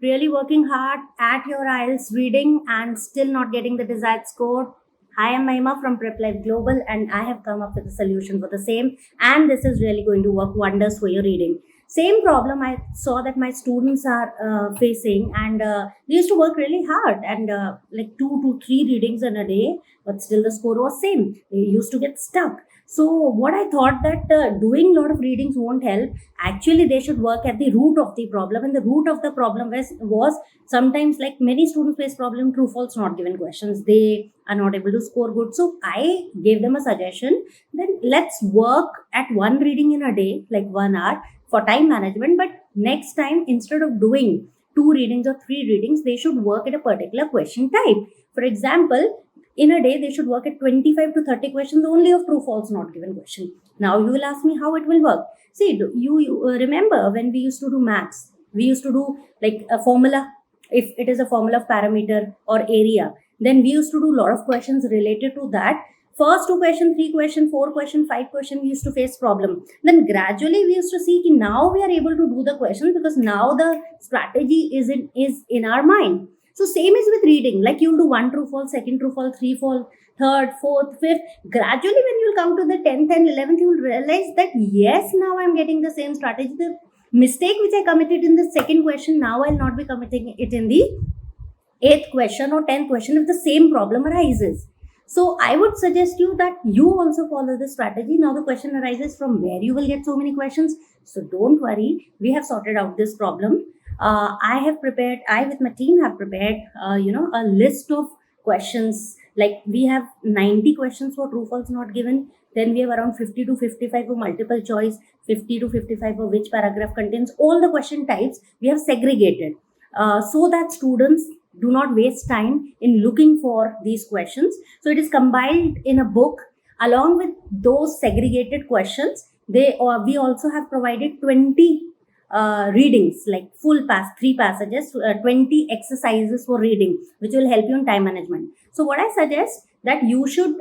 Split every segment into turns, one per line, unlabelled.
really working hard at your IELTS reading and still not getting the desired score? Hi, I'm Mahima from Prep Life Global, and I have come up with a solution for the same. And this is really going to work wonders for your reading. Same problem I saw that my students are facing, and they used to work really hard and like 2 to 3 readings in a day, but still the score was same. They used to get stuck. So what I thought that doing a lot of readings won't help. Actually, they should work at the root of the problem, and the root of the problem was sometimes, like many students face problem, true false not given questions. They are not able to score good. So I gave them a suggestion. Then let's work at one reading in a day, like 1 hour for time management. But next time, instead of doing 2 readings or 3 readings, they should work at a particular question type. For example, in a day, they should work at 25 to 30 questions only of true false not given question. Now you will ask me how it will work. See, you remember when we used to do maths, we used to do like a formula. If it is a formula of parameter or area, then we used to do a lot of questions related to that. First 2 question, 3 question, 4 question, 5 question, we used to face problem. Then gradually we used to see that now we are able to do the questions because now the strategy is in our mind. So same is with reading. Like you'll do 1 true false, second true false, 3 false, third, fourth, fifth. Gradually, when you'll come to the 10th and 11th, you'll realize that yes, now I'm getting the same strategy. The mistake which I committed in the second question, now I'll not be committing it in the 8th question or 10th question if the same problem arises. So I would suggest you that you also follow this strategy. Now the question arises from where you will get so many questions. So don't worry, we have sorted out this problem. I with my team have prepared, a list of questions. Like we have 90 questions for true false not given. Then we have around 50 to 55 for multiple choice, 50 to 55 for which paragraph contains all the question types. We have segregated so that students do not waste time in looking for these questions. So it is compiled in a book along with those segregated questions. We also have provided 20 readings, like 3 passages, 20 exercises for reading, which will help you in time management. So what I suggest that you should,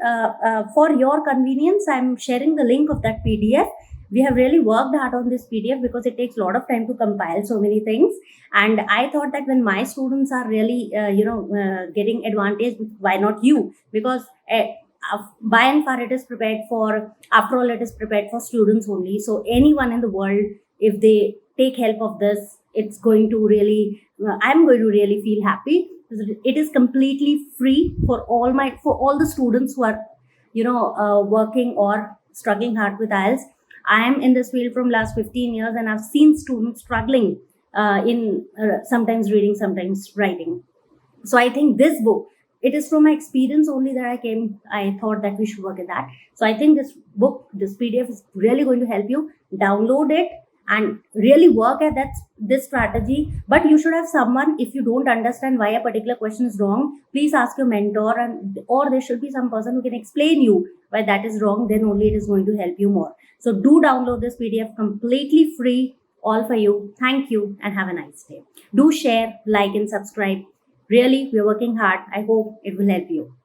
for your convenience, I'm sharing the link of that PDF. We have really worked hard on this PDF because it takes a lot of time to compile so many things. And I thought that when my students are really, getting advantage, why not you? Because by and far it is prepared for, after all, it is prepared for students only. So anyone in the world, if they take help of this, it's going to really, I'm going to really feel happy. It is completely free for all the students who are, working or struggling hard with IELTS. I am in this field from last 15 years and I've seen students struggling in sometimes reading, sometimes writing. So I think this book, it is from my experience only that I thought that we should work at that. So I think this book, this PDF is really going to help you. Download it and really work at this strategy. But you should have someone, if you don't understand why a particular question is wrong, please ask your mentor, or there should be some person who can explain you why that is wrong. Then only it is going to help you more. So do download this PDF completely free, all for you. Thank you and have a nice day. Do share, like and subscribe. Really, we're working hard. I hope it will help you.